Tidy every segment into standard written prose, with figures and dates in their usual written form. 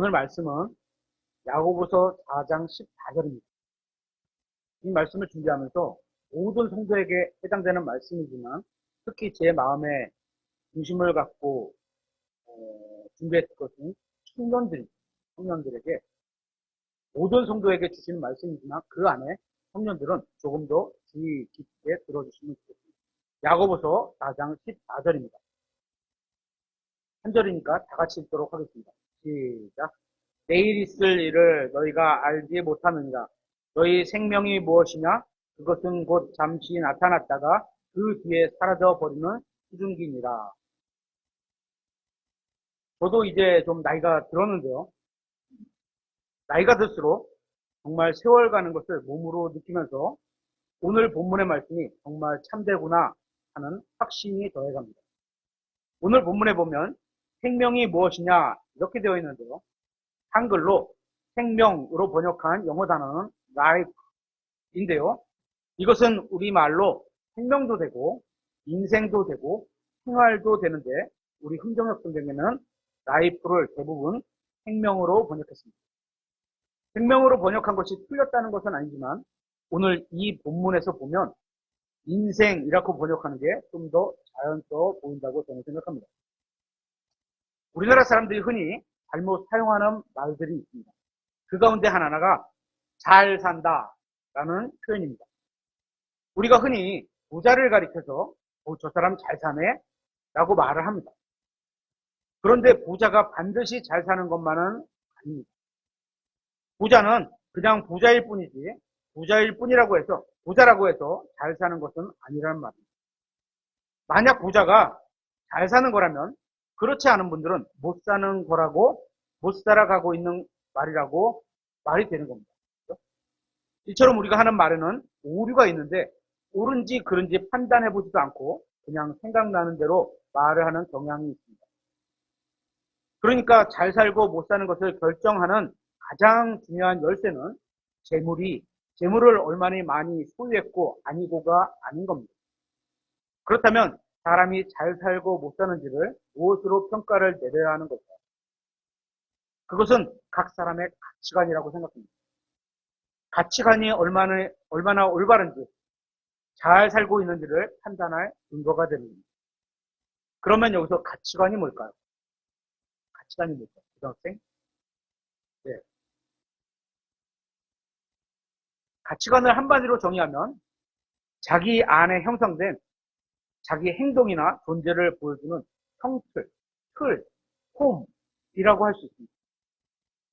오늘 말씀은 야고보서 4장 14절입니다. 이 말씀을 준비하면서 모든 성도에게 해당되는 말씀이지만 특히 제 마음에 중심을 갖고 준비했던 것은 청년들에게 모든 성도에게 주시는 말씀이지만 그 안에 청년들은 조금 더 주의 깊게 들어주시면 좋겠습니다. 야고보서 4장 14절입니다. 한 절이니까 다 같이 읽도록 하겠습니다. 시작. 내일 있을 일을 너희가 알지 못하느니라. 너희 생명이 무엇이냐? 그것은 곧 잠시 나타났다가 그 뒤에 사라져 버리는 수증기니라. 저도 이제 좀 나이가 들었는데요. 나이가 들수록 정말 세월 가는 것을 몸으로 느끼면서 오늘 본문의 말씀이 정말 참되구나 하는 확신이 더해갑니다. 오늘 본문에 보면 생명이 무엇이냐 이렇게 되어 있는데요. 한글로 생명으로 번역한 영어 단어는 life인데요. 이것은 우리말로 생명도 되고 인생도 되고 생활도 되는데 우리 흥정역 성경에는 life를 대부분 생명으로 번역했습니다. 생명으로 번역한 것이 틀렸다는 것은 아니지만 오늘 이 본문에서 보면 인생이라고 번역하는 게 좀 더 자연스러워 보인다고 저는 생각합니다. 우리나라 사람들이 흔히 잘못 사용하는 말들이 있습니다. 그 가운데 하나가 잘 산다라는 표현입니다. 우리가 흔히 부자를 가리켜서 저 사람 잘 사네 라고 말을 합니다. 그런데 부자가 반드시 잘 사는 것만은 아닙니다. 부자는 그냥 부자일 뿐이지 부자라고 해서 잘 사는 것은 아니라는 말입니다. 만약 부자가 잘 사는 거라면 그렇지 않은 분들은 못 사는 거라고 못 살아가고 있는 말이라고 말이 되는 겁니다. 그렇죠? 이처럼 우리가 하는 말에는 오류가 있는데 옳은지 그른지 판단해보지도 않고 그냥 생각나는 대로 말을 하는 경향이 있습니다. 그러니까 잘 살고 못 사는 것을 결정하는 가장 중요한 열쇠는 재물을 얼마나 많이 소유했고 아니고가 아닌 겁니다. 그렇다면 사람이 잘 살고 못 사는지를 무엇으로 평가를 내려야 하는 것이죠? 그것은 각 사람의 가치관이라고 생각합니다. 가치관이 얼마나 올바른지 잘 살고 있는지를 판단할 근거가 됩니다. 그러면 여기서 가치관이 뭘까요? 가치관이 뭘까요? 고등학생? 네. 가치관을 한마디로 정의하면 자기 안에 형성된 자기 행동이나 존재를 보여주는 형틀, 틀, 폼이라고 할 수 있습니다.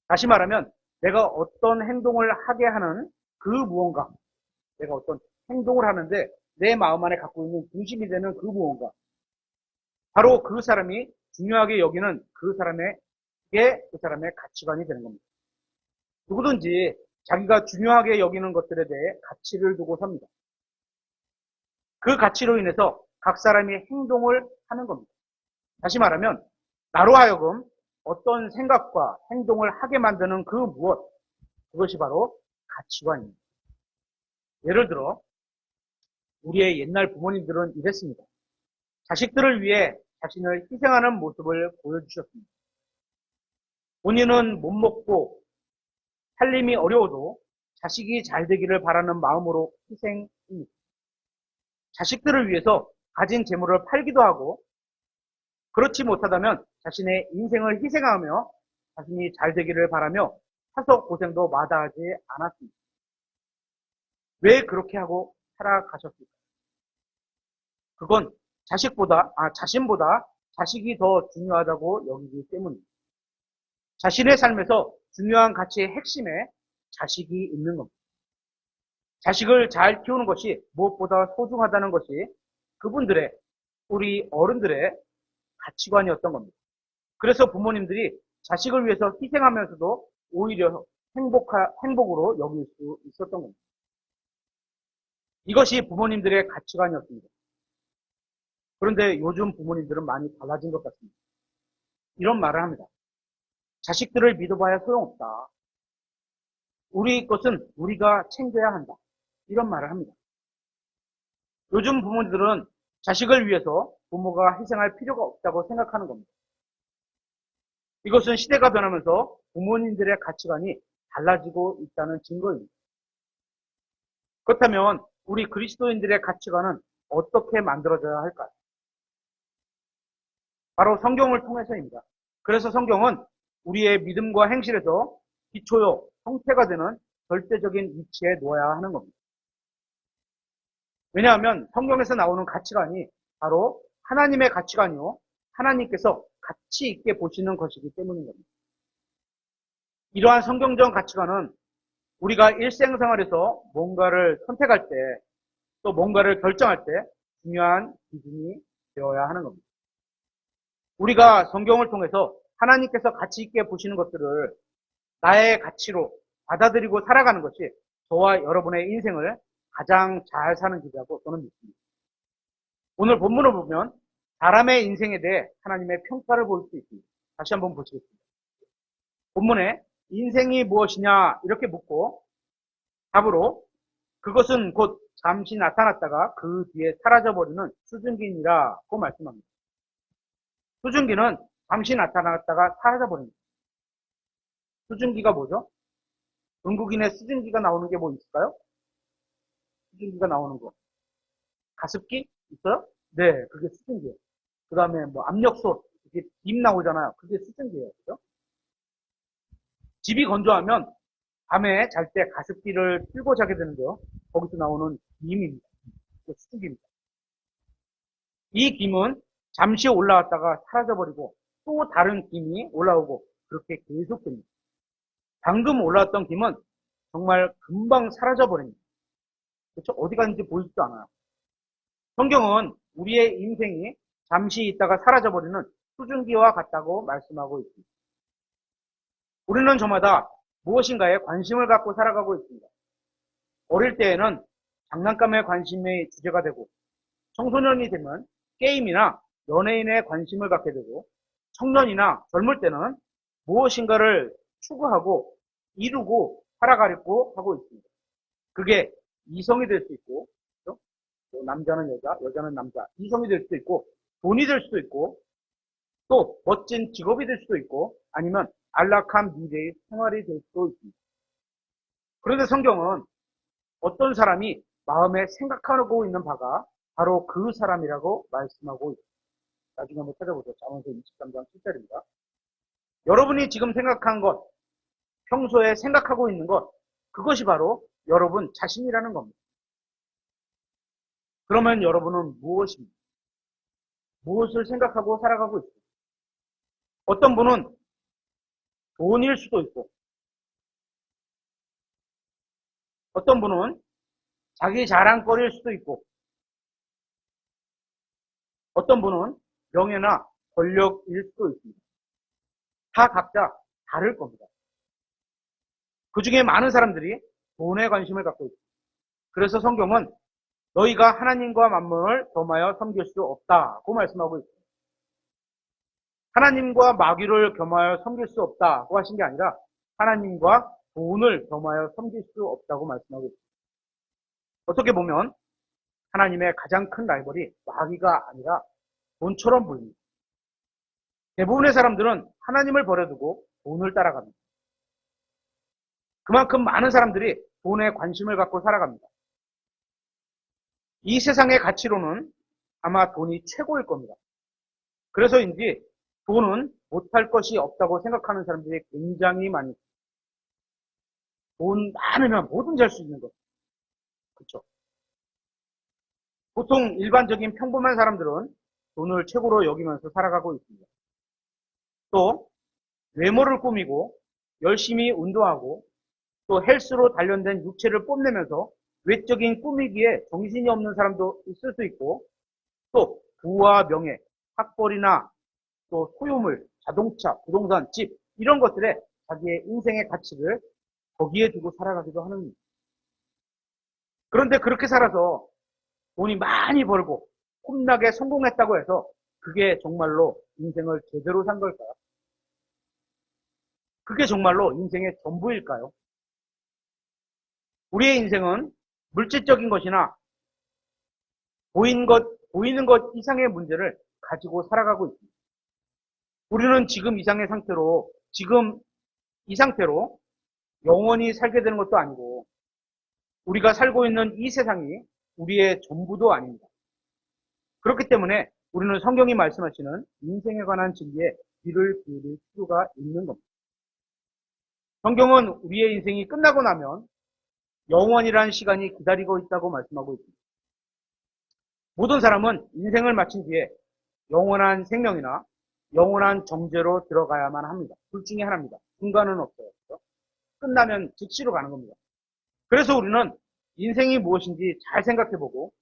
다시 말하면 내가 어떤 행동을 하게 하는 그 무언가, 내가 어떤 행동을 하는데 내 마음 안에 갖고 있는 중심이 되는 그 무언가, 바로 그 사람이 중요하게 여기는 그 사람의 가치관이 되는 겁니다. 누구든지 자기가 중요하게 여기는 것들에 대해 가치를 두고 삽니다. 그 가치로 인해서 각 사람이 행동을 하는 겁니다. 다시 말하면 나로 하여금 어떤 생각과 행동을 하게 만드는 그 무엇, 그것이 바로 가치관입니다. 예를 들어 우리의 옛날 부모님들은 이랬습니다. 자식들을 위해 자신을 희생하는 모습을 보여주셨습니다. 본인은 못 먹고 살림이 어려워도 자식이 잘 되기를 바라는 마음으로 희생합니다. 자식들을 위해서 가진 재물을 팔기도 하고 그렇지 못하다면 자신의 인생을 희생하며 자신이 잘 되기를 바라며 사서 고생도 마다하지 않았습니다. 왜 그렇게 하고 살아가셨을까요? 그건 자신보다 자식이 더 중요하다고 여기기 때문입니다. 자신의 삶에서 중요한 가치의 핵심에 자식이 있는 겁니다. 자식을 잘 키우는 것이 무엇보다 소중하다는 것이 우리 어른들의 가치관이었던 겁니다. 그래서 부모님들이 자식을 위해서 희생하면서도 오히려 행복으로 여길 수 있었던 겁니다. 이것이 부모님들의 가치관이었습니다. 그런데 요즘 부모님들은 많이 달라진 것 같습니다. 이런 말을 합니다. 자식들을 믿어봐야 소용없다. 우리 것은 우리가 챙겨야 한다. 이런 말을 합니다. 요즘 부모들은 자식을 위해서 부모가 희생할 필요가 없다고 생각하는 겁니다. 이것은 시대가 변하면서 부모님들의 가치관이 달라지고 있다는 증거입니다. 그렇다면 우리 그리스도인들의 가치관은 어떻게 만들어져야 할까요? 바로 성경을 통해서입니다. 그래서 성경은 우리의 믿음과 행실에서 기초요, 형태가 되는 절대적인 위치에 놓아야 하는 겁니다. 왜냐하면 성경에서 나오는 가치관이 바로 하나님의 가치관이요, 하나님께서 가치 있게 보시는 것이기 때문인 겁니다. 이러한 성경적 가치관은 우리가 일생생활에서 뭔가를 선택할 때, 또 뭔가를 결정할 때 중요한 기준이 되어야 하는 겁니다. 우리가 성경을 통해서 하나님께서 가치 있게 보시는 것들을 나의 가치로 받아들이고 살아가는 것이 저와 여러분의 인생을 가장 잘 사는 길이라고 저는 믿습니다. 오늘 본문을 보면 사람의 인생에 대해 하나님의 평가를 볼 수 있습니다. 다시 한번 보시겠습니다. 본문에 인생이 무엇이냐 이렇게 묻고 답으로 그것은 곧 잠시 나타났다가 그 뒤에 사라져버리는 수증기니라고 말씀합니다. 수증기는 잠시 나타났다가 사라져버립니다. 수증기가 뭐죠? 중국인의 수증기가 나오는 게 뭐 있을까요? 수증기가 나오는 거. 가습기? 있어요? 네, 그게 수증기예요. 그 다음에 뭐 압력솥, 이게 김 나오잖아요. 그게 수증기예요. 그죠? 집이 건조하면 밤에 잘 때 가습기를 틀고 자게 되는데요. 거기서 나오는 김입니다. 수증기입니다. 이 김은 잠시 올라왔다가 사라져버리고 또 다른 김이 올라오고 그렇게 계속됩니다. 방금 올라왔던 김은 정말 금방 사라져버립니다. 그렇죠? 어디 갔는지 보이지도 않아요. 성경은 우리의 인생이 잠시 있다가 사라져버리는 수증기와 같다고 말씀하고 있습니다. 우리는 저마다 무엇인가에 관심을 갖고 살아가고 있습니다. 어릴 때에는 장난감에 관심의 주제가 되고 청소년이 되면 게임이나 연예인에 관심을 갖게 되고 청년이나 젊을 때는 무엇인가를 추구하고 이루고 살아가려고 하고 있습니다. 그게 이성이 될 수 있고 그렇죠? 남자는 여자, 여자는 남자, 이성이 될 수도 있고 돈이 될 수도 있고 또 멋진 직업이 될 수도 있고 아니면 안락한 미래의 생활이 될 수도 있습니다. 그런데 성경은 어떤 사람이 마음에 생각하고 있는 바가 바로 그 사람이라고 말씀하고 있습니다. 나중에 한번 찾아보세요. 잠언서 23장 7절입니다. 여러분이 지금 생각한 것, 평소에 생각하고 있는 것, 그것이 바로 여러분 자신이라는 겁니다. 그러면 여러분은 무엇입니까? 무엇을 생각하고 살아가고 있습니까? 어떤 분은 돈일 수도 있고, 어떤 분은 자기 자랑거리일 수도 있고, 어떤 분은 명예나 권력일 수도 있습니다. 다 각자 다를 겁니다. 그 중에 많은 사람들이 돈에 관심을 갖고 있습니다. 그래서 성경은 너희가 하나님과 만몬을 겸하여 섬길 수 없다고 말씀하고 있습니다. 하나님과 마귀를 겸하여 섬길 수 없다고 하신 게 아니라 하나님과 돈을 겸하여 섬길 수 없다고 말씀하고 있습니다. 어떻게 보면 하나님의 가장 큰 라이벌이 마귀가 아니라 돈처럼 보입니다. 대부분의 사람들은 하나님을 버려두고 돈을 따라갑니다. 그만큼 많은 사람들이 돈에 관심을 갖고 살아갑니다. 이 세상의 가치로는 아마 돈이 최고일 겁니다. 그래서인지 돈은 못할 것이 없다고 생각하는 사람들이 굉장히 많이 있습니다. 돈 많으면 뭐든지 할 수 있는 것. 그렇죠? 보통 일반적인 평범한 사람들은 돈을 최고로 여기면서 살아가고 있습니다. 또 외모를 꾸미고 열심히 운동하고 또 헬스로 단련된 육체를 뽐내면서 외적인 꾸미기에 정신이 없는 사람도 있을 수 있고 또 부와 명예, 학벌이나 또 소유물, 자동차, 부동산, 집 이런 것들에 자기의 인생의 가치를 거기에 두고 살아가기도 하는 겁니다. 그런데 그렇게 살아서 돈이 많이 벌고 홈나게 성공했다고 해서 그게 정말로 인생을 제대로 산 걸까요? 그게 정말로 인생의 전부일까요? 우리의 인생은 물질적인 것이나 보이는 것 이상의 문제를 가지고 살아가고 있습니다. 우리는 지금 이상의 상태로 지금 이 상태로 영원히 살게 되는 것도 아니고 우리가 살고 있는 이 세상이 우리의 전부도 아닙니다. 그렇기 때문에 우리는 성경이 말씀하시는 인생에 관한 진리에 귀를 기울일 필요가 있는 겁니다. 성경은 우리의 인생이 끝나고 나면 영원이라는 시간이 기다리고 있다고 말씀하고 있습니다. 모든 사람은 인생을 마친 뒤에 영원한 생명이나 영원한 정죄로 들어가야만 합니다. 둘 중에 하나입니다. 중간은 없어요. 그렇죠? 끝나면 즉시로 가는 겁니다. 그래서 우리는 인생이 무엇인지 잘 생각해보고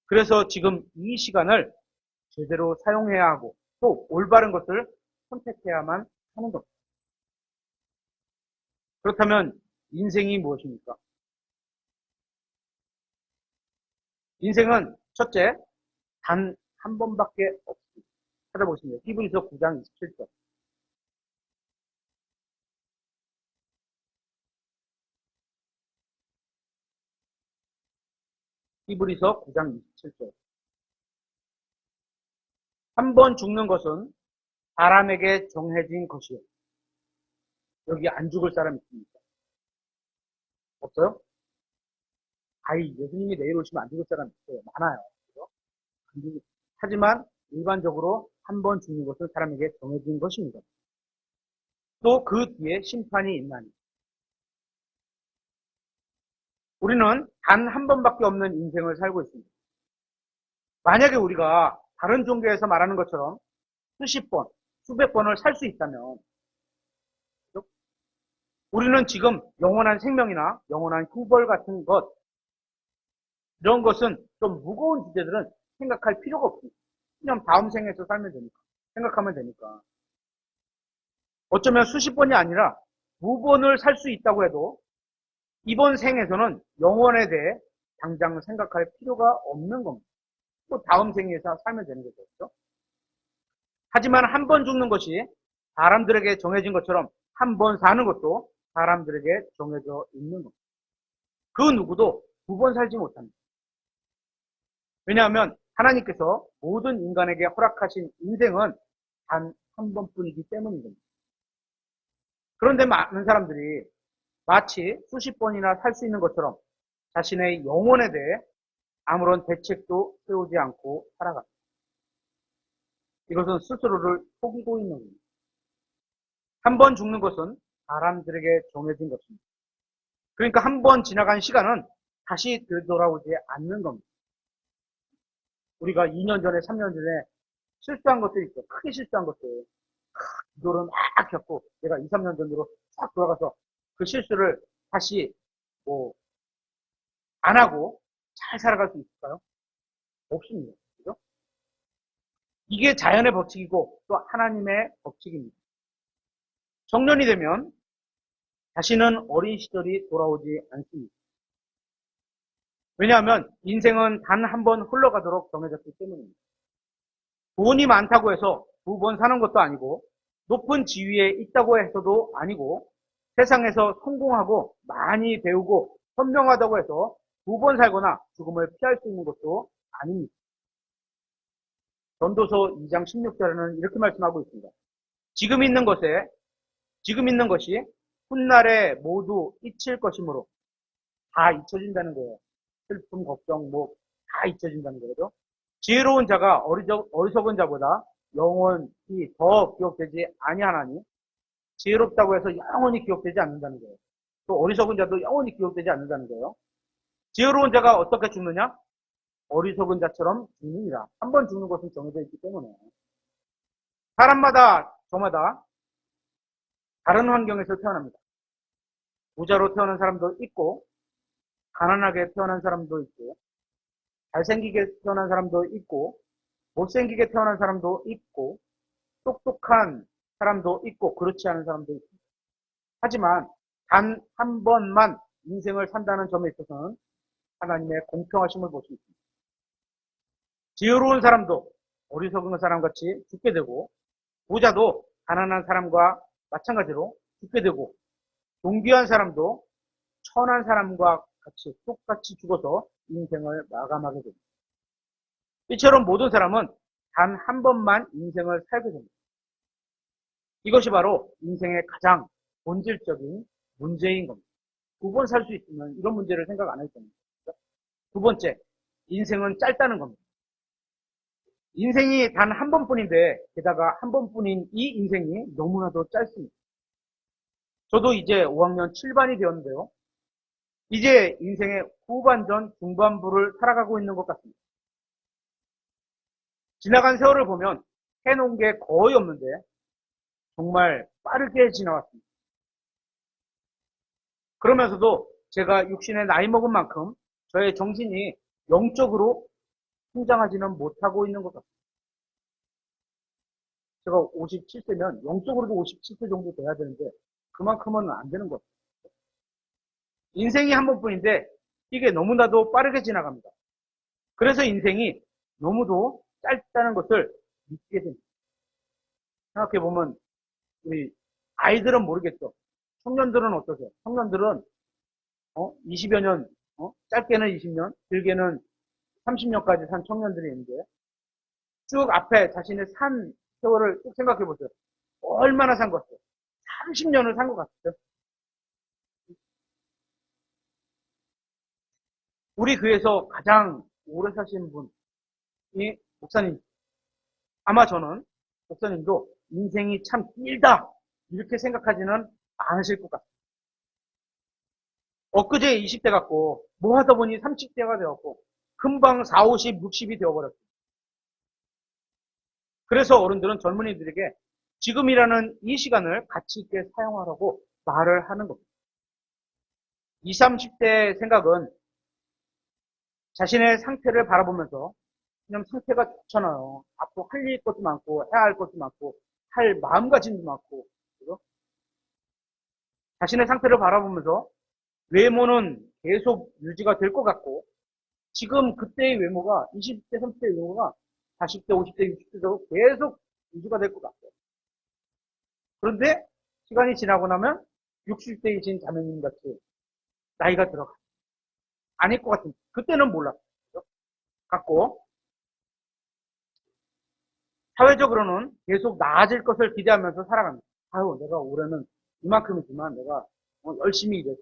그래서 지금 이 시간을 제대로 사용해야 하고 또 올바른 것을 선택해야만 하는 겁니다. 그렇다면 인생이 무엇입니까? 인생은 첫째, 단 한 번밖에 없습니다. 찾아보시면 히브리서 9장 27절. 히브리서 9장 27절. 한 번 죽는 것은 사람에게 정해진 것이요. 여기 안 죽을 사람 있습니까? 없어요? 아이, 예수님이 내일 오시면 안 죽을 사람 있어요. 많아요. 그죠? 하지만 일반적으로 한 번 죽는 것은 사람에게 정해진 것입니다. 또 그 뒤에 심판이 있나니. 우리는 단 한 번밖에 없는 인생을 살고 있습니다. 만약에 우리가 다른 종교에서 말하는 것처럼 수십 번, 수백 번을 살 수 있다면 우리는 지금 영원한 생명이나 영원한 형벌 같은 것 이런 것은 좀 무거운 주제들은 생각할 필요가 없습니다. 그냥 다음 생에서 살면 되니까. 생각하면 되니까. 어쩌면 수십 번이 아니라 무번을 살 수 있다고 해도 이번 생에서는 영원에 대해 당장 생각할 필요가 없는 겁니다. 또 다음 생에서 살면 되는 거죠. 그렇죠? 하지만 한 번 죽는 것이 사람들에게 정해진 것처럼 한 번 사는 것도 사람들에게 정해져 있는 겁니다. 그 누구도 두 번 살지 못합니다. 왜냐하면 하나님께서 모든 인간에게 허락하신 인생은 단 한 번뿐이기 때문인 겁니다. 그런데 많은 사람들이 마치 수십 번이나 살 수 있는 것처럼 자신의 영혼에 대해 아무런 대책도 세우지 않고 살아갑니다. 이것은 스스로를 속이고 있는 겁니다. 한 번 죽는 것은 사람들에게 정해진 것입니다. 그러니까 한 번 지나간 시간은 다시 되돌아오지 않는 겁니다. 우리가 2년 전에, 3년 전에 실수한 것들이 있죠. 크게 실수한 것들. 기도를 막 겪고 내가 2, 3년 전으로 싹 돌아가서 그 실수를 다시 안 하고 잘 살아갈 수 있을까요? 없습니다. 그죠? 이게 자연의 법칙이고 또 하나님의 법칙입니다. 정년이 되면 다시는 어린 시절이 돌아오지 않습니다. 왜냐하면 인생은 단 한 번 흘러가도록 정해졌기 때문입니다. 돈이 많다고 해서 두 번 사는 것도 아니고 높은 지위에 있다고 해서도 아니고 세상에서 성공하고 많이 배우고 현명하다고 해서 두 번 살거나 죽음을 피할 수 있는 것도 아닙니다. 전도서 2장 16절에는 이렇게 말씀하고 있습니다. 지금 있는 것이 훗날에 모두 잊힐 것이므로 다 잊혀진다는 거예요. 슬픔, 걱정, 다 잊혀진다는 거죠. 지혜로운 자가 어리석은 자보다 영원히 더 기억되지 아니하나니 지혜롭다고 해서 영원히 기억되지 않는다는 거예요. 또 어리석은 자도 영원히 기억되지 않는다는 거예요. 지혜로운 자가 어떻게 죽느냐? 어리석은 자처럼 죽느니라. 한 번 죽는 것은 정해져 있기 때문에 사람마다 저마다 다른 환경에서 태어납니다. 부자로 태어난 사람도 있고 가난하게 태어난 사람도 있고 잘생기게 태어난 사람도 있고 못생기게 태어난 사람도 있고 똑똑한 사람도 있고 그렇지 않은 사람도 있습니다. 하지만 단 한 번만 인생을 산다는 점에 있어서는 하나님의 공평하심을 볼 수 있습니다. 지혜로운 사람도 어리석은 사람같이 죽게 되고 부자도 가난한 사람과 마찬가지로 죽게 되고 존귀한 사람도 천한 사람과 같이 똑같이 죽어서 인생을 마감하게 됩니다. 이처럼 모든 사람은 단 한 번만 인생을 살게 됩니다. 이것이 바로 인생의 가장 본질적인 문제인 겁니다. 두 번 살 수 있으면 이런 문제를 생각 안 할 겁니다. 두 번째, 인생은 짧다는 겁니다. 인생이 단 한 번뿐인데 게다가 한 번뿐인 이 인생이 너무나도 짧습니다. 저도 이제 5학년 7반이 되었는데요. 이제 인생의 후반전, 중반부를 살아가고 있는 것 같습니다. 지나간 세월을 보면 해놓은 게 거의 없는데 정말 빠르게 지나왔습니다. 그러면서도 제가 육신의 나이 먹은 만큼 저의 정신이 영적으로 성장하지는 못하고 있는 것 같습니다. 제가 57세면 영적으로도 57세 정도 돼야 되는데 그만큼은 안 되는 것 같아요. 인생이 한 번뿐인데 이게 너무나도 빠르게 지나갑니다. 그래서 인생이 너무도 짧다는 것을 믿게 됩니다. 생각해보면 우리 아이들은 모르겠죠. 청년들은 어떠세요? 청년들은 20여 년, 짧게는 20년, 길게는 30년까지 산 청년들이 있는데 쭉 앞에 자신의 산 세월을 쭉 생각해 보세요. 얼마나 산 것 같아요? 30년을 산 것 같아요. 우리 교회에서 가장 오래 사신 분이 목사님. 아마 저는 목사님도 인생이 참 길다 이렇게 생각하지는 않으실 것 같아요. 엊그제 20대 같고 뭐 하다 보니 30대가 되었고 금방 4, 50, 60이 되어버렸어요. 그래서 어른들은 젊은이들에게 지금이라는 이 시간을 가치 있게 사용하라고 말을 하는 겁니다. 20, 30대 생각은 자신의 상태를 바라보면서 그냥 상태가 좋잖아요. 앞으로 할 것도 많고 해야 할 것도 많고 할 마음가짐도 많고 그죠? 자신의 상태를 바라보면서 외모는 계속 유지가 될 것 같고 지금 그때의 외모가 20대, 30대의 외모가 40대, 50대, 60대도 계속 유지가 될 것 같아요. 그런데 시간이 지나고 나면 60대이신 자매님 같이 나이가 들어가. 아닐 것 같은. 그때는 몰랐어요. 같고 사회적으로는 계속 나아질 것을 기대하면서 살아갑니다. 아유, 내가 올해는 이만큼이지만 내가 열심히 일해서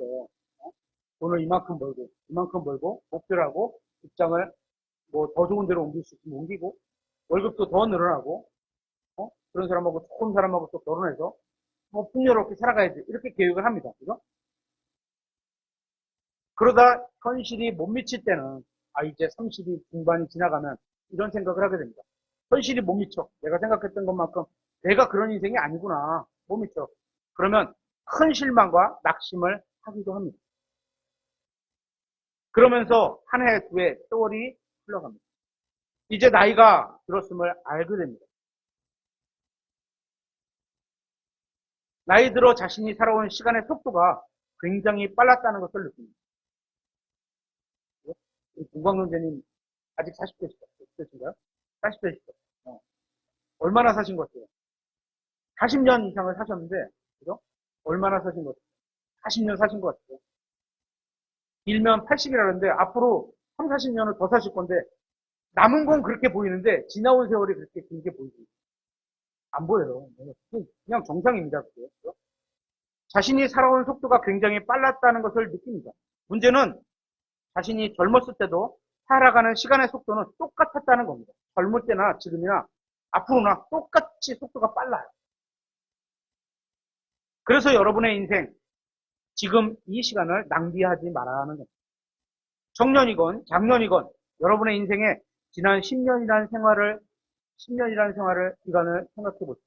돈을 이만큼 벌고 목표를 하고 직장을 뭐 더 좋은 데로 옮길 수 있으면 옮기고 월급도 더 늘어나고 그런 사람하고 좋은 사람하고 또 결혼해서 풍요롭게 살아가야지 이렇게 계획을 합니다. 그죠? 그러다 현실이 못 미칠 때는 이제 30이 중반이 지나가면 이런 생각을 하게 됩니다. 현실이 못 미쳐. 내가 생각했던 것만큼 내가 그런 인생이 아니구나. 못 미쳐. 그러면 큰 실망과 낙심을 하기도 합니다. 그러면서 한 해, 두 해, 세월이 흘러갑니다. 이제 나이가 들었음을 알게 됩니다. 나이 들어 자신이 살아온 시간의 속도가 굉장히 빨랐다는 것을 느낍니다. 공광론자님 아직 40대신가요? 40대시죠? 얼마나 사신 것 같아요? 40년 이상을 사셨는데, 그죠? 얼마나 사신 것 같아요? 40년 사신 것 같아요. 길면 80이라는데, 앞으로 3, 40년을 더 사실 건데, 남은 건 그렇게 보이는데, 지나온 세월이 그렇게 길게 보이지. 안 보여요. 그냥 정상입니다. 그게. 그죠? 자신이 살아온 속도가 굉장히 빨랐다는 것을 느낍니다. 문제는 자신이 젊었을 때도 살아가는 시간의 속도는 똑같았다는 겁니다. 젊을 때나 지금이나 앞으로나 똑같이 속도가 빨라요. 그래서 여러분의 인생, 지금 이 시간을 낭비하지 말아야 하는 겁니다. 청년이건 장년이건 여러분의 인생에 지난 10년이라는 기간을 생각해 보세요.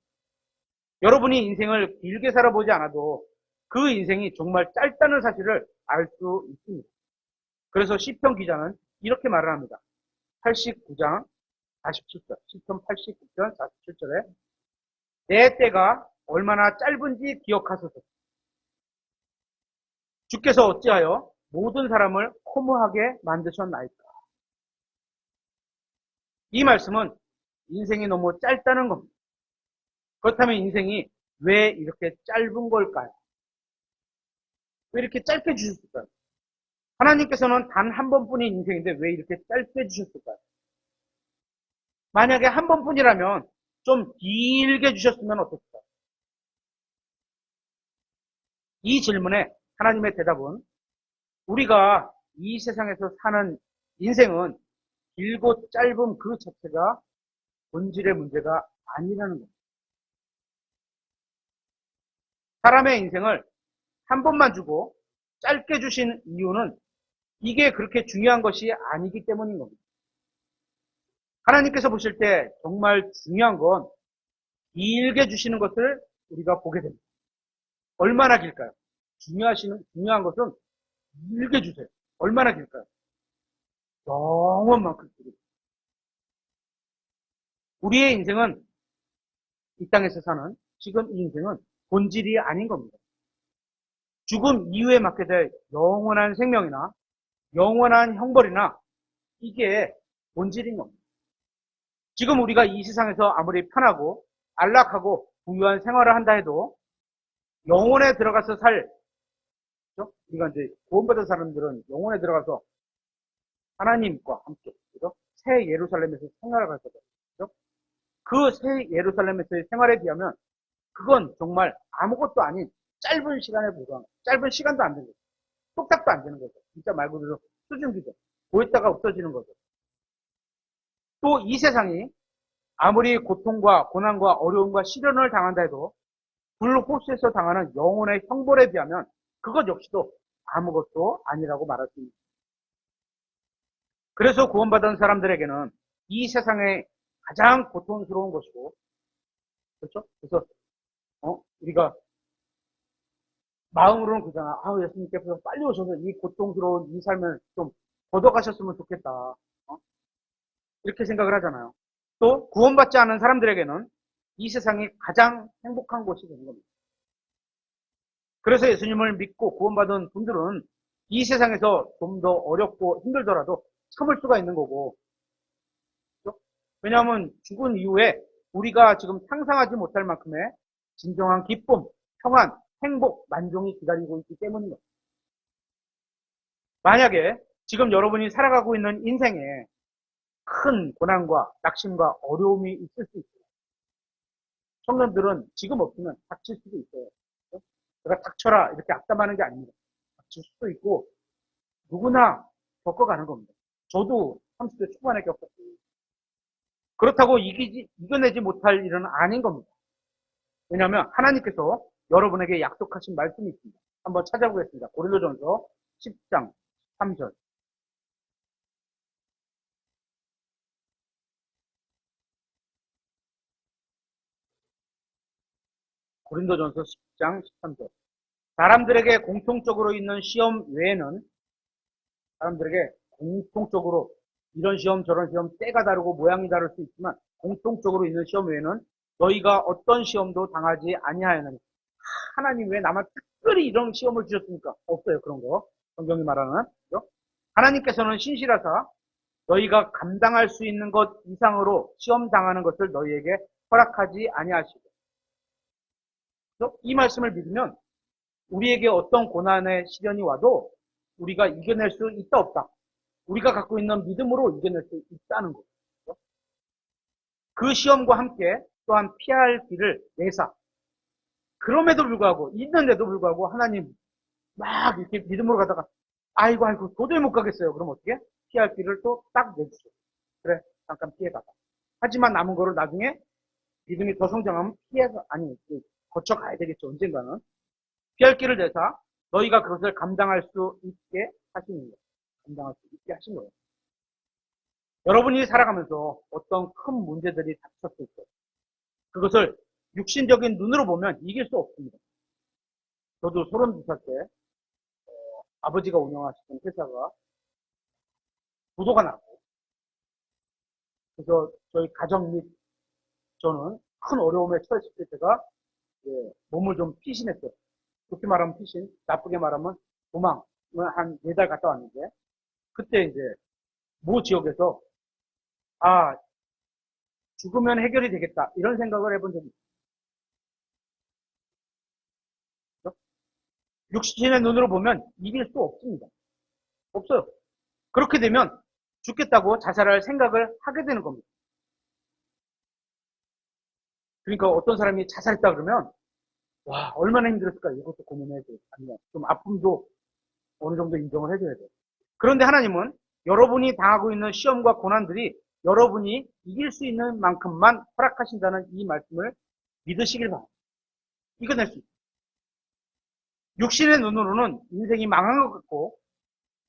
여러분이 인생을 길게 살아보지 않아도 그 인생이 정말 짧다는 사실을 알 수 있습니다. 그래서 시편 기자는 이렇게 말을 합니다. 89장 47절, 시편 89편 47절에 내 때가 얼마나 짧은지 기억하소서. 주께서 어찌하여 모든 사람을 허무하게 만드셨나이까. 이 말씀은 인생이 너무 짧다는 겁니다. 그렇다면 인생이 왜 이렇게 짧은 걸까요? 왜 이렇게 짧게 주셨을까요? 하나님께서는 단 한 번뿐인 인생인데 왜 이렇게 짧게 주셨을까요? 만약에 한 번뿐이라면 좀 길게 주셨으면 어땠을까요? 이 질문에 하나님의 대답은 우리가 이 세상에서 사는 인생은 길고 짧은 그 자체가 본질의 문제가 아니라는 겁니다. 사람의 인생을 한 번만 주고 짧게 주신 이유는 이게 그렇게 중요한 것이 아니기 때문인 겁니다. 하나님께서 보실 때 정말 중요한 건 길게 주시는 것을 우리가 보게 됩니다. 얼마나 길까요? 중요한 것은 길게 주세요. 얼마나 길까요? 영원만큼 길게. 우리의 인생은 이 땅에서 사는 지금 이 인생은 본질이 아닌 겁니다. 죽음 이후에 맡게 될 영원한 생명이나 영원한 형벌이나 이게 본질인 겁니다. 지금 우리가 이 세상에서 아무리 편하고 안락하고 부유한 생활을 한다 해도 영혼에 들어가서 그렇죠? 우리가 이제 구원받은 사람들은 영혼에 들어가서 하나님과 함께, 그죠? 새 예루살렘에서 생활을 할 거죠. 그죠? 그 새 예루살렘에서의 생활에 비하면 그건 정말 아무것도 아닌 짧은 시간에 불과한, 짧은 시간도 안 되는 거죠. 뚝딱도 안 되는 거죠. 진짜 말 그대로 수증기죠. 보였다가 없어지는 거죠. 또 이 세상이 아무리 고통과 고난과 어려움과 시련을 당한다 해도 불호수에서 당하는 영혼의 형벌에 비하면 그것 역시도 아무것도 아니라고 말할 수 있습니다. 그래서 구원받은 사람들에게는 이 세상의 가장 고통스러운 것이고, 그렇죠? 그래서 우리가 마음으로는 그러잖아. 예수님께서 빨리 오셔서 이 고통스러운 이 삶을 좀 걷어가셨으면 좋겠다. 이렇게 생각을 하잖아요. 또 구원받지 않은 사람들에게는 이 세상이 가장 행복한 곳이 되는 겁니다. 그래서 예수님을 믿고 구원받은 분들은 이 세상에서 좀 더 어렵고 힘들더라도 참을 수가 있는 거고, 그렇죠? 왜냐하면 죽은 이후에 우리가 지금 상상하지 못할 만큼의 진정한 기쁨, 평안, 행복, 만족이 기다리고 있기 때문입니다. 만약에 지금 여러분이 살아가고 있는 인생에 큰 고난과 낙심과 어려움이 있을 수 있어요. 청년들은 지금 없으면 닥칠 수도 있어요. 그렇죠? 내가 닥쳐라 이렇게 악담하는 게 아닙니다. 닥칠 수도 있고 누구나 겪어가는 겁니다. 저도 30대 초반에 겪었어요. 그렇다고 이겨내지 못할 일은 아닌 겁니다. 왜냐하면 하나님께서 여러분에게 약속하신 말씀이 있습니다. 한번 찾아보겠습니다. 고린도전서 10장 3절. 고린도전서 10장 13절. 사람들에게 공통적으로 있는 시험 외에는 사람들에게 공통적으로 이런 시험 저런 시험 때가 다르고 모양이 다를 수 있지만 공통적으로 있는 시험 외에는 너희가 어떤 시험도 당하지 아니하였느니. 하나님 왜 나만 특별히 이런 시험을 주셨습니까? 없어요, 그런 거. 성경이 말하는. 그렇죠? 하나님께서는 신실하사 너희가 감당할 수 있는 것 이상으로 시험 당하는 것을 너희에게 허락하지 아니하시고. 그렇죠? 이 말씀을 믿으면 우리에게 어떤 고난의 시련이 와도 우리가 이겨낼 수 있다 없다. 우리가 갖고 있는 믿음으로 이겨낼 수 있다는 거죠. 그렇죠? 그 시험과 함께 또한 피할 길을 내사. 그럼에도 불구하고 있는데도 불구하고 하나님 막 이렇게 믿음으로 가다가 아이고 도저히 못 가겠어요. 그럼 어떻게? 피할 길을 또 딱 내주세요. 그래 잠깐 피해가다. 하지만 남은 거를 나중에 믿음이 더 성장하면 거쳐가야 되겠죠. 언젠가는. 피할 길을 내사 너희가 그것을 감당할 수 있게 하시는 거예요. 감당할 수 있게 하신 거예요. 여러분이 살아가면서 어떤 큰 문제들이 닥쳤을 때 그것을 육신적인 눈으로 보면 이길 수 없습니다. 저도 32살 때 아버지가 운영하시던 회사가 부도가 났고 그래서 저희 가정 및 저는 큰 어려움에 처했을 때가 몸을 좀 피신했어요. 좋게 말하면 피신, 나쁘게 말하면 도망을 한 4달 갔다 왔는데 그때 이제 모 지역에서 죽으면 해결이 되겠다 이런 생각을 해본 적이 있어요. 육신의 눈으로 보면 이길 수 없습니다. 없어요. 그렇게 되면 죽겠다고 자살할 생각을 하게 되는 겁니다. 그러니까 어떤 사람이 자살했다 그러면 와, 얼마나 힘들었을까? 이것도 고민해야 돼. 아니면 좀 아픔도 어느 정도 인정을 해줘야 돼. 그런데 하나님은 여러분이 당하고 있는 시험과 고난들이 여러분이 이길 수 있는 만큼만 허락하신다는 이 말씀을 믿으시길 바랍니다. 이겨낼 수 있어요. 육신의 눈으로는 인생이 망한 것 같고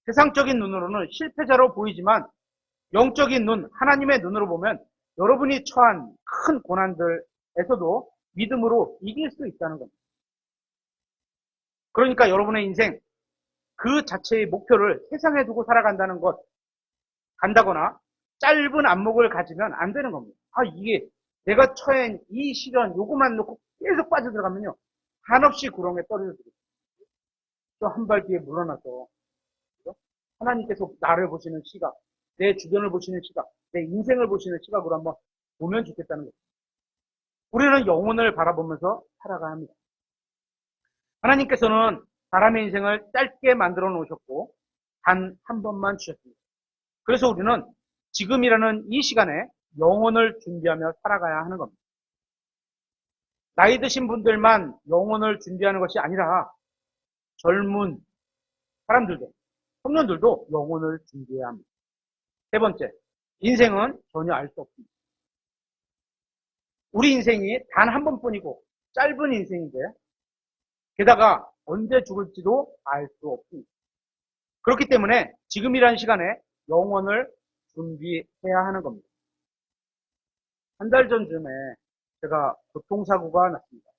세상적인 눈으로는 실패자로 보이지만 영적인 눈, 하나님의 눈으로 보면 여러분이 처한 큰 고난들에서도 믿음으로 이길 수 있다는 겁니다. 그러니까 여러분의 인생 그 자체의 목표를 세상에 두고 살아간다는 것, 간다거나 짧은 안목을 가지면 안 되는 겁니다. 아, 이게 내가 처한 이 시련 요것만 놓고 계속 빠져들어가면요. 한없이 구렁에 떨어져 들어요. 또 한 발 뒤에 물러나서 하나님께서 나를 보시는 시각, 내 주변을 보시는 시각, 내 인생을 보시는 시각으로 한번 보면 좋겠다는 거죠. 우리는 영혼을 바라보면서 살아가야 합니다. 하나님께서는 사람의 인생을 짧게 만들어 놓으셨고 단 한 번만 주셨습니다. 그래서 우리는 지금이라는 이 시간에 영혼을 준비하며 살아가야 하는 겁니다. 나이 드신 분들만 영혼을 준비하는 것이 아니라 젊은 사람들도, 청년들도 영혼을 준비해야 합니다. 세 번째, 인생은 전혀 알 수 없습니다. 우리 인생이 단 한 번뿐이고 짧은 인생인데 게다가 언제 죽을지도 알 수 없습니다. 그렇기 때문에 지금이라는 시간에 영혼을 준비해야 하는 겁니다. 한 달 전쯤에 제가 교통사고가 났습니다.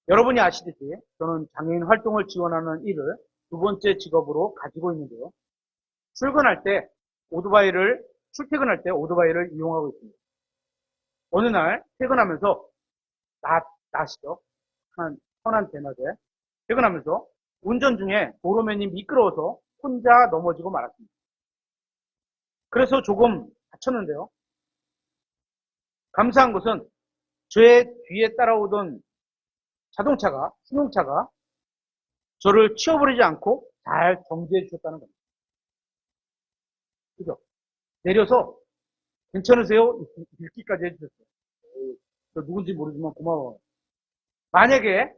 여러분이 아시듯이 저는 장애인 활동을 지원하는 일을 두 번째 직업으로 가지고 있는데요. 출퇴근할 때 오토바이를 이용하고 있습니다. 어느 날 퇴근하면서 낮이죠. 한 선한 대낮에 퇴근하면서 운전 중에 도로면이 미끄러워서 혼자 넘어지고 말았습니다. 그래서 조금 다쳤는데요. 감사한 것은 저의 뒤에 따라오던 승용차가 저를 치워버리지 않고 잘 정지해 주셨다는 겁니다. 그죠? 내려서 괜찮으세요? 읽기까지 해주셨어요. 저 누군지 모르지만 고마워요. 만약에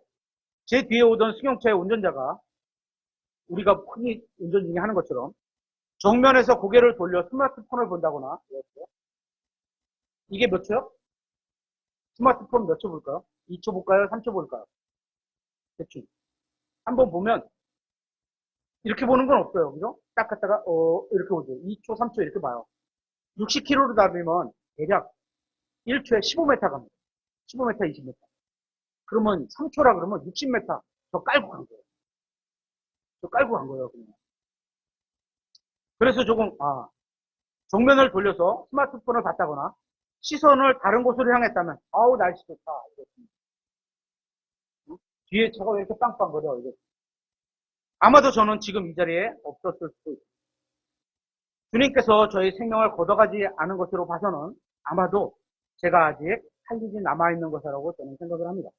제 뒤에 오던 승용차의 운전자가 우리가 흔히 운전 중에 하는 것처럼 정면에서 고개를 돌려 스마트폰을 본다거나 이게 몇 초요? 스마트폰 몇 초 볼까요? 2초 볼까요? 3초 볼까요? 대충 한번 보면 이렇게 보는 건 없어요. 그죠? 딱 갔다가 이렇게 보죠. 2초, 3초 이렇게 봐요. 60km로 달리면 대략 1초에 15m 갑니다. 15m, 20m. 그러면 3초라 그러면 60m 저 깔고 간 거예요. 그냥. 그래서 조금 정면을 돌려서 스마트폰을 봤다거나 시선을 다른 곳으로 향했다면 아우 날씨 좋다. 뒤에 차가 왜 이렇게 빵빵거려. 아마도 저는 지금 이 자리에 없었을 수도 있습니다. 주님께서 저희 생명을 걷어가지 않은 것으로 봐서는 아마도 제가 아직 살리지 남아있는 것이라고 저는 생각을 합니다.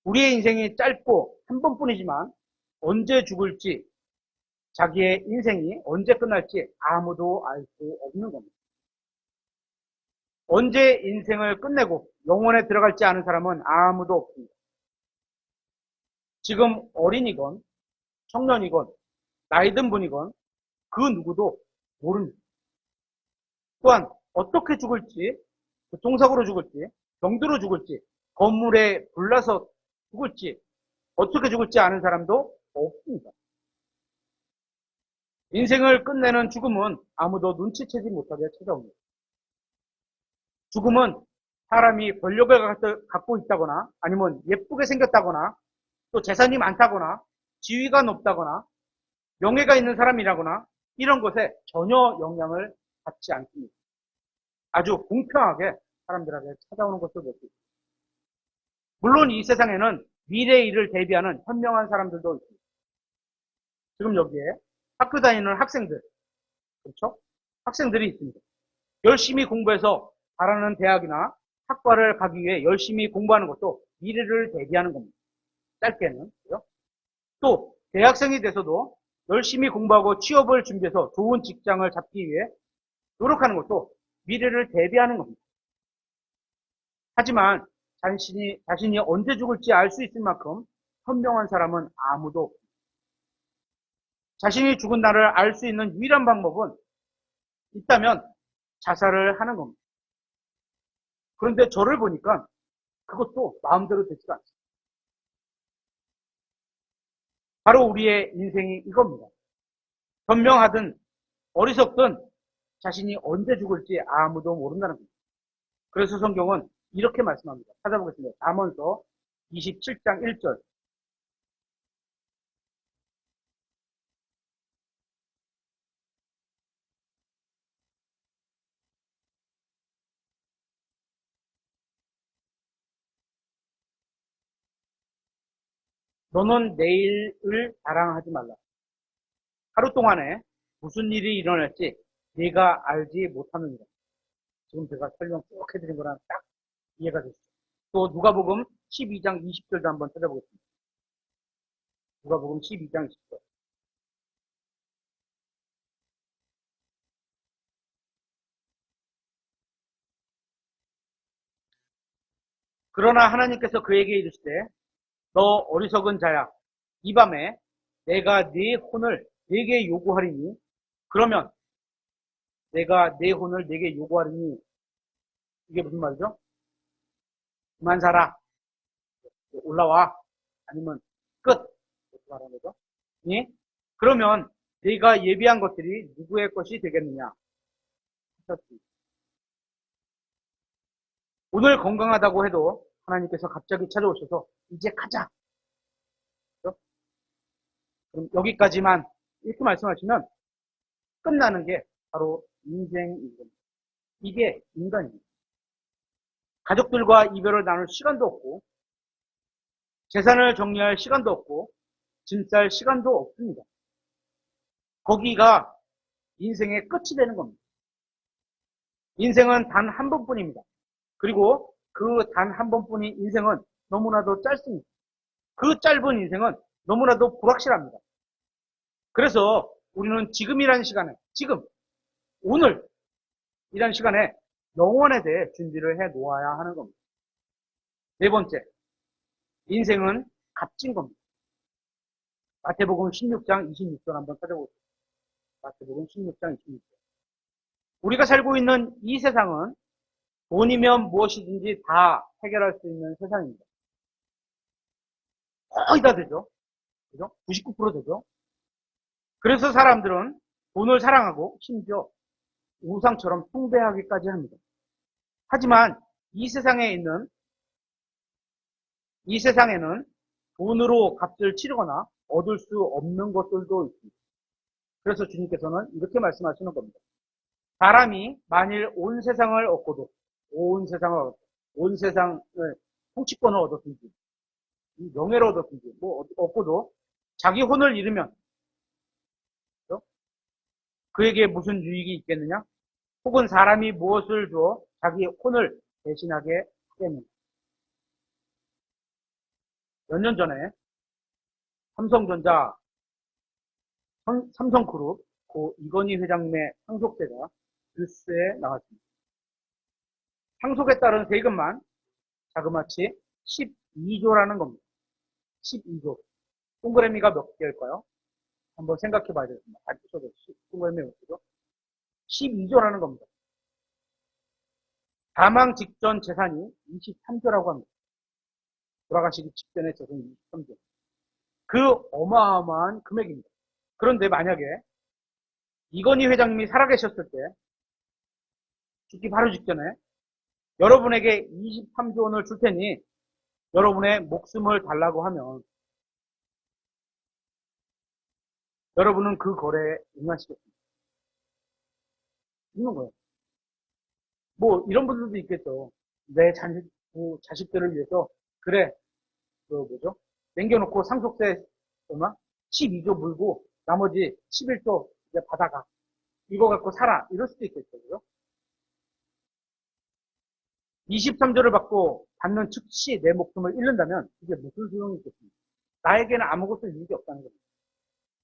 우리의 인생이 짧고 한 번뿐이지만 언제 죽을지, 자기의 인생이 언제 끝날지 아무도 알 수 없는 겁니다. 언제 인생을 끝내고 영혼에 들어갈지 아는 사람은 아무도 없습니다. 지금 어린이건 청년이건 나이든 분이건 그 누구도 모릅니다. 또한 어떻게 죽을지, 교통사고로 죽을지, 병들어 죽을지, 건물에 불나서 죽을지, 어떻게 죽을지 아는 사람도 없습니다. 인생을 끝내는 죽음은 아무도 눈치채지 못하게 찾아옵니다. 죽음은 사람이 권력을 갖고 있다거나 아니면 예쁘게 생겼다거나 또 재산이 많다거나 지위가 높다거나 명예가 있는 사람이라거나 이런 것에 전혀 영향을 받지 않습니다. 아주 공평하게 사람들에게 찾아오는 것을 볼 수 있습니다. 물론 이 세상에는 미래의 일을 대비하는 현명한 사람들도 있습니다. 지금 여기에 학교 다니는 학생들, 그렇죠? 학생들이 있습니다. 열심히 공부해서 바라는 대학이나 학과를 가기 위해 열심히 공부하는 것도 미래를 대비하는 겁니다. 짧게는. 그렇죠? 또 대학생이 돼서도 열심히 공부하고 취업을 준비해서 좋은 직장을 잡기 위해 노력하는 것도 미래를 대비하는 겁니다. 하지만 자신이 언제 죽을지 알 수 있을 만큼 현명한 사람은 아무도 없습니다. 자신이 죽은 날을 알 수 있는 유일한 방법은 있다면 자살을 하는 겁니다. 그런데 저를 보니까 그것도 마음대로 되지가 않습니다. 바로 우리의 인생이 이겁니다. 현명하든 어리석든 자신이 언제 죽을지 아무도 모른다는 겁니다. 그래서 성경은 이렇게 말씀합니다. 찾아보겠습니다. 잠언서 27장 1절. 너는 내일을 자랑하지 말라. 하루 동안에 무슨 일이 일어날지 네가 알지 못하느니라. 지금 제가 설명 쭉 해드린 거랑 딱 이해가 됐어요. 또 누가복음 12장 20절도 한번 찾아보겠습니다. 누가복음 12장 20절. 그러나 하나님께서 그에게 이르시되 너 어리석은 자야, 이 밤에 내가 네 혼을 내게 요구하리니, 그러면 내가 네 혼을 내게 요구하리니, 이게 무슨 말이죠? 그만 자라, 올라와, 아니면 끝, 이렇게 말하는 거죠. 예? 그러면 네가 예비한 것들이 누구의 것이 되겠느냐? 오늘 건강하다고 해도 하나님께서 갑자기 찾아오셔서 이제 가자. 그렇죠? 그럼 여기까지만 이렇게 말씀하시면 끝나는 게 바로 인생입니다. 이게 인간입니다. 가족들과 이별을 나눌 시간도 없고, 재산을 정리할 시간도 없고, 짐 쌀 시간도 없습니다. 거기가 인생의 끝이 되는 겁니다. 인생은 단 한 번뿐입니다. 그리고 그 단 한 번뿐인 인생은 너무나도 짧습니다. 그 짧은 인생은 너무나도 불확실합니다. 그래서 우리는 지금이라는 시간에, 지금, 오늘이라는 시간에 영원에 대해 준비를 해 놓아야 하는 겁니다. 네 번째, 인생은 값진 겁니다. 마태복음 16장 26절 한번 찾아보세요. 마태복음 16장 26절. 우리가 살고 있는 이 세상은 돈이면 무엇이든지 다 해결할 수 있는 세상입니다. 거의 다 되죠. 그죠? 99% 되죠. 그래서 사람들은 돈을 사랑하고 심지어 우상처럼 숭배하기까지 합니다. 하지만 이 세상에는 돈으로 값을 치르거나 얻을 수 없는 것들도 있습니다. 그래서 주님께서는 이렇게 말씀하시는 겁니다. 사람이 만일 온 세상을 얻고도, 온 세상을, 통치권을 얻었든지, 명예를 얻었든지, 얻고도 자기 혼을 잃으면, 그렇죠? 그에게 무슨 유익이 있겠느냐? 혹은 사람이 무엇을 줘 자기 혼을 대신하게 하겠느냐? 몇 년 전에 삼성전자, 삼성그룹, 고 이건희 회장님의 상속세가 뉴스에 나왔습니다. 상속에 따른 세금만 자그마치 12조라는 겁니다. 12조. 동그라미가 몇 개일까요? 한번 생각해 봐야 되겠습니다. 맞추셔도 동그라미 몇 개죠? 12조라는 겁니다. 사망 직전 재산이 23조라고 합니다. 돌아가시기 직전에 재산이 23조. 그 어마어마한 금액입니다. 그런데 만약에 이건희 회장님이 살아계셨을 때 죽기 바로 직전에 여러분에게 23조 원을 줄 테니 여러분의 목숨을 달라고 하면 여러분은 그 거래에 응하시겠습니까? 있는 거예요. 뭐 이런 분들도 있겠죠. 내 자식들을 위해서 그래 남겨놓고 상속세 얼마? 12조 물고 나머지 11조 이제 받아가. 이거 갖고 살아. 이럴 수도 있겠죠. 그죠? 23조를 받고 받는 즉시 내 목숨을 잃는다면 이게 무슨 소용이 있겠습니까? 나에게는 아무것도 유익이 없다는 겁니다.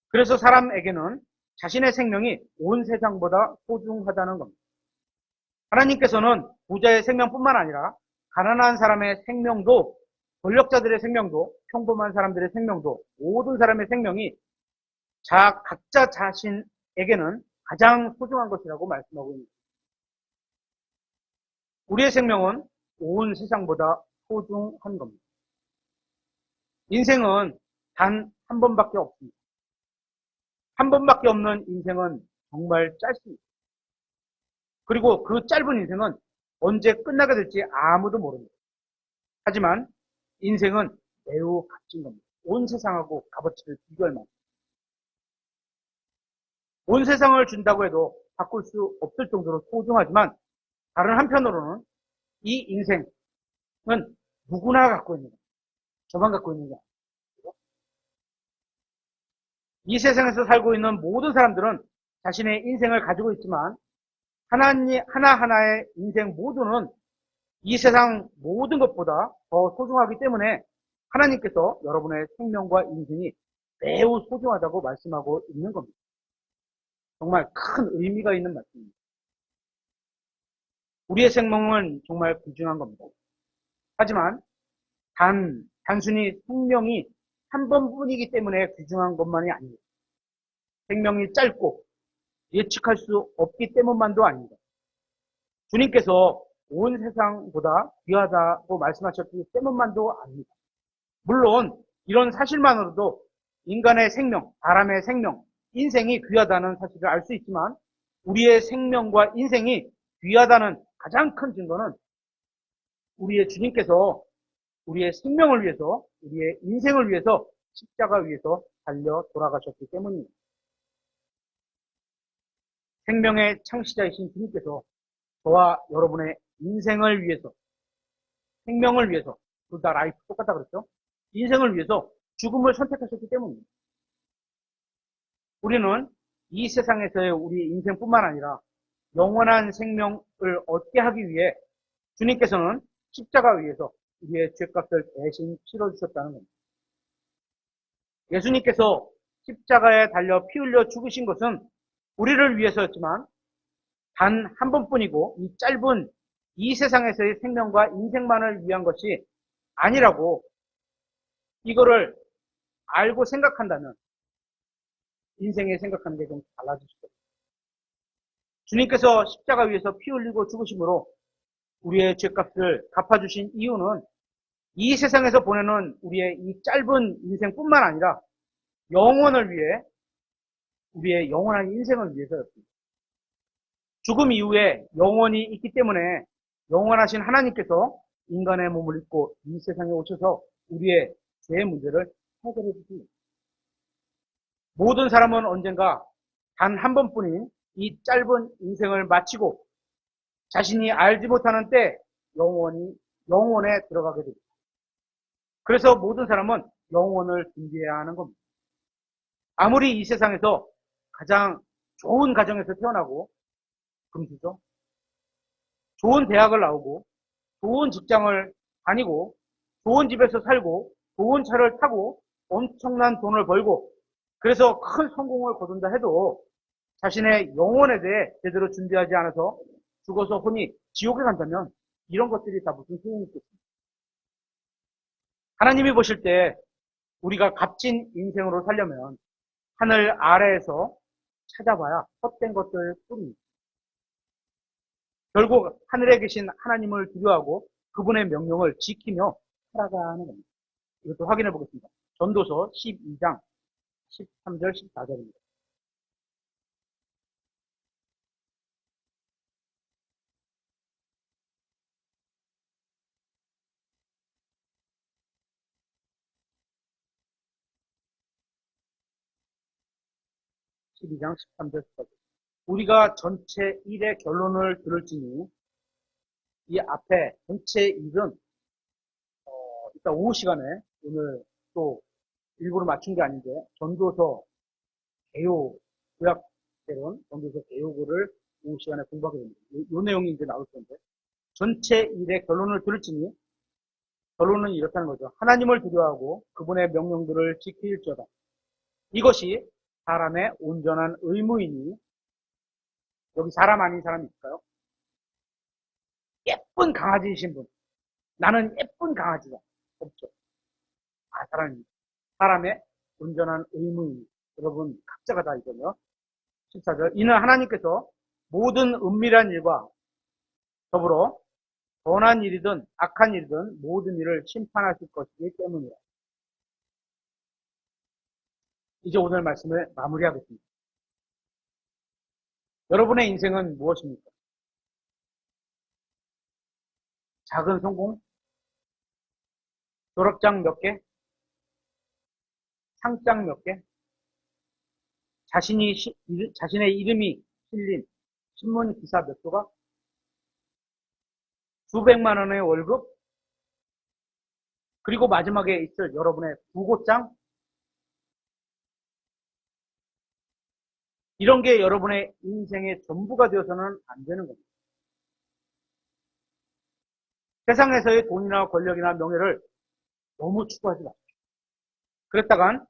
그래서 사람에게는 자신의 생명이 온 세상보다 소중하다는 겁니다. 하나님께서는 부자의 생명뿐만 아니라 가난한 사람의 생명도, 권력자들의 생명도, 평범한 사람들의 생명도, 모든 사람의 생명이 각자 자신에게는 가장 소중한 것이라고 말씀하고 있습니다. 우리의 생명은 온 세상보다 소중한 겁니다. 인생은 단 한 번밖에 없습니다. 한 번밖에 없는 인생은 정말 짧습니다. 그리고 그 짧은 인생은 언제 끝나게 될지 아무도 모릅니다. 하지만 인생은 매우 값진 겁니다. 온 세상하고 값어치를 비교할 만큼. 온 세상을 준다고 해도 바꿀 수 없을 정도로 소중하지만 다른 한편으로는 이 인생은 누구나 갖고 있는 거예요. 저만 갖고 있는 게 아니에요. 이 세상에서 살고 있는 모든 사람들은 자신의 인생을 가지고 있지만 하나하나의 인생 모두는 이 세상 모든 것보다 더 소중하기 때문에 하나님께서 여러분의 생명과 인생이 매우 소중하다고 말씀하고 있는 겁니다. 정말 큰 의미가 있는 말씀입니다. 우리의 생명은 정말 귀중한 겁니다. 하지만 단순히 생명이 한 번뿐이기 때문에 귀중한 것만이 아닙니다. 생명이 짧고 예측할 수 없기 때문만도 아닙니다. 주님께서 온 세상보다 귀하다고 말씀하셨기 때문만도 아닙니다. 물론 이런 사실만으로도 인간의 생명, 사람의 생명, 인생이 귀하다는 사실을 알 수 있지만 우리의 생명과 인생이 귀하다는 가장 큰 증거는 우리의 주님께서 우리의 생명을 위해서, 우리의 인생을 위해서 십자가 위에서 달려 돌아가셨기 때문입니다. 생명의 창시자이신 주님께서 저와 여러분의 인생을 위해서, 생명을 위해서, 둘 다 라이프 똑같다 그랬죠? 인생을 위해서 죽음을 선택하셨기 때문입니다. 우리는 이 세상에서의 우리 인생뿐만 아니라 영원한 생명을 얻게 하기 위해 주님께서는 십자가 위에서 우리의 죄값을 대신 치러주셨다는 겁니다. 예수님께서 십자가에 달려 피 흘려 죽으신 것은 우리를 위해서였지만 단 한 번뿐이고 이 짧은 이 세상에서의 생명과 인생만을 위한 것이 아니라고 이거를 알고 생각한다면 인생에 생각하는 게 좀 달라질 수도 있습니다. 주님께서 십자가 위에서 피 흘리고 죽으심으로 우리의 죄값을 갚아주신 이유는 이 세상에서 보내는 우리의 이 짧은 인생뿐만 아니라 영원을 위해 우리의 영원한 인생을 위해서였습니다. 죽음 이후에 영원이 있기 때문에 영원하신 하나님께서 인간의 몸을 입고 이 세상에 오셔서 우리의 죄의 문제를 해결해 주십니다. 모든 사람은 언젠가 단 한 번뿐인 이 짧은 인생을 마치고 자신이 알지 못하는 때 영원에 들어가게 됩니다. 그래서 모든 사람은 영원을 준비해야 하는 겁니다. 아무리 이 세상에서 가장 좋은 가정에서 태어나고 금수저, 좋은 대학을 나오고 좋은 직장을 다니고 좋은 집에서 살고 좋은 차를 타고 엄청난 돈을 벌고 그래서 큰 성공을 거둔다 해도 자신의 영혼에 대해 제대로 준비하지 않아서 죽어서 혼이 지옥에 간다면 이런 것들이 다 무슨 소용이 있겠습니까? 하나님이 보실 때 우리가 값진 인생으로 살려면 하늘 아래에서 찾아봐야 헛된 것들 뿐입니다. 결국 하늘에 계신 하나님을 두려워하고 그분의 명령을 지키며 살아가는 겁니다. 이것도 확인해 보겠습니다. 전도서 12장 13절 14절입니다. 12장 13절 14절. 우리가 전체 일의 결론을 들을지니 이 앞에 전체 일은 이따 오후 시간에 오늘 또 일부러 맞춘 게 아닌데 전도서 개요 구약대론 전도서 개요구를 오후 시간에 공부하게 됩니다. 이 내용이 이제 나올 텐데 전체 일의 결론을 들을지니 결론은 이렇다는 거죠. 하나님을 두려워하고 그분의 명령들을 지킬지어다. 이것이 사람의 온전한 의무이니 여기 사람 아닌 사람이 있을까요? 예쁜 강아지이신 분, 나는 예쁜 강아지다. 없죠. 사람의 온전한 의무입니다. 여러분, 각자가 다 이거요. 14절. 이는 하나님께서 모든 은밀한 일과 더불어 선한 일이든 악한 일이든 모든 일을 심판하실 것이기 때문이라. 이제 오늘 말씀을 마무리하겠습니다. 여러분의 인생은 무엇입니까? 작은 성공? 졸업장 몇 개? 상장 몇 개? 자신의 이름이 실린 신문 기사 몇 조각? 수백만 원의 월급? 그리고 마지막에 있을 여러분의 부고장? 이런 게 여러분의 인생의 전부가 되어서는 안 되는 겁니다. 세상에서의 돈이나 권력이나 명예를 너무 추구하지 마십시오. 그랬다간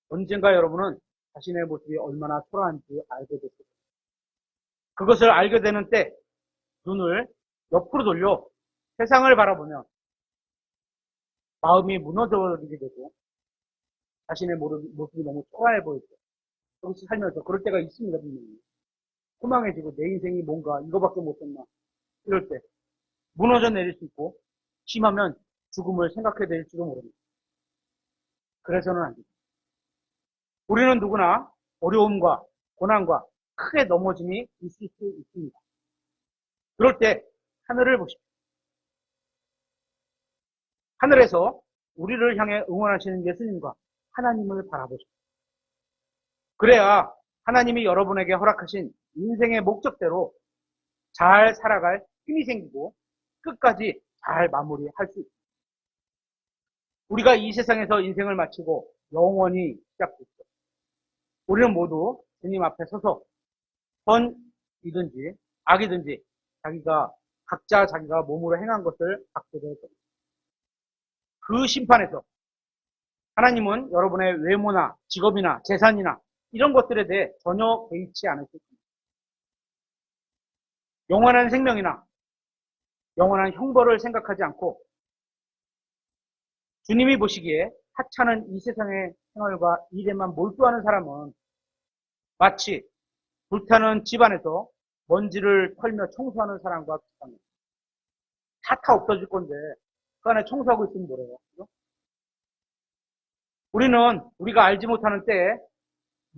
언젠가 여러분은 자신의 모습이 얼마나 초라한지 알게 될 겁니다. 그것을 알게 되는 때 눈을 옆으로 돌려 세상을 바라보면 마음이 무너져지게 되고 자신의 모습이 너무 초라해 보이죠. 여기서 살면서 그럴 때가 있습니다. 분명히. 허망해지고 내 인생이 뭔가 이거밖에 못했나 이럴 때 무너져 내릴 수 있고 심하면 죽음을 생각해 될지도 모릅니다. 그래서는 안 됩니다. 우리는 누구나 어려움과 고난과 크게 넘어짐이 있을 수 있습니다. 그럴 때 하늘을 보십시오. 하늘에서 우리를 향해 응원하시는 예수님과 하나님을 바라보십시오. 그래야 하나님이 여러분에게 허락하신 인생의 목적대로 잘 살아갈 힘이 생기고 끝까지 잘 마무리할 수 있습니다. 우리가 이 세상에서 인생을 마치고 영원히 시작됐죠. 우리는 모두 주님 앞에 서서 선이든지 악이든지 각자 자기가 몸으로 행한 것을 받게 될 겁니다. 그 심판에서 하나님은 여러분의 외모나 직업이나 재산이나 이런 것들에 대해 전혀 개의치 않으실 겁니다. 영원한 생명이나 영원한 형벌을 생각하지 않고 주님이 보시기에 하찮은 이 세상의 생활과 일에만 몰두하는 사람은 마치 불타는 집안에서 먼지를 털며 청소하는 사람과 비슷합니다. 다 없어질 건데 그 안에 청소하고 있으면 뭐래요? 그죠? 우리는 우리가 알지 못하는 때에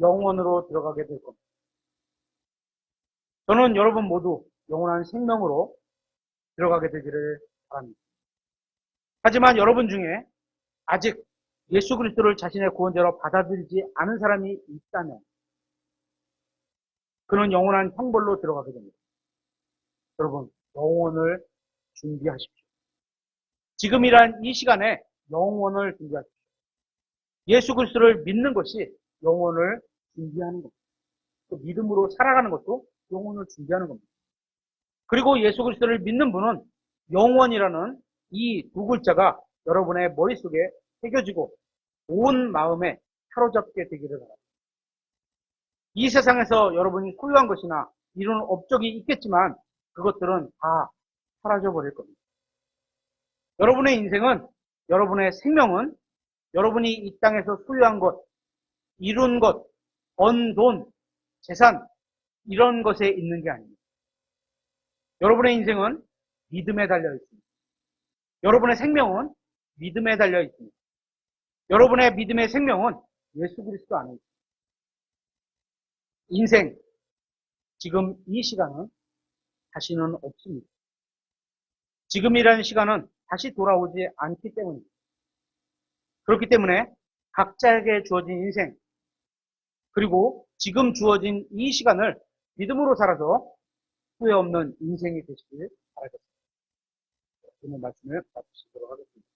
영원으로 들어가게 될 겁니다. 저는 여러분 모두 영원한 생명으로 들어가게 되기를 바랍니다. 하지만 여러분 중에 아직 예수 그리스도를 자신의 구원자로 받아들이지 않은 사람이 있다면 그는 영원한 형벌로 들어가게 됩니다. 여러분, 영원을 준비하십시오. 지금이란 이 시간에 영원을 준비하십시오. 예수 그리스도를 믿는 것이 영원을 준비하는 겁니다. 또 믿음으로 살아가는 것도 영원을 준비하는 겁니다. 그리고 예수 그리스도를 믿는 분은 영원이라는 이 두 글자가 여러분의 머릿속에 새겨지고 온 마음에 사로잡게 되기를 바랍니다. 이 세상에서 여러분이 소유한 것이나 이루는 업적이 있겠지만 그것들은 다 사라져 버릴 겁니다. 여러분의 인생은, 여러분의 생명은 여러분이 이 땅에서 소유한 것, 이룬 것, 번 돈, 재산 이런 것에 있는 게 아닙니다. 여러분의 인생은 믿음에 달려 있습니다. 여러분의 생명은 믿음에 달려 있습니다. 여러분의 믿음의 생명은 예수 그리스도 안에 있습니다. 인생, 지금 이 시간은 다시는 없습니다. 지금이라는 시간은 다시 돌아오지 않기 때문입니다. 그렇기 때문에 각자에게 주어진 인생, 그리고 지금 주어진 이 시간을 믿음으로 살아서 후회 없는 인생이 되시길 바라겠습니다. 오늘 말씀을 마치도록 하겠습니다.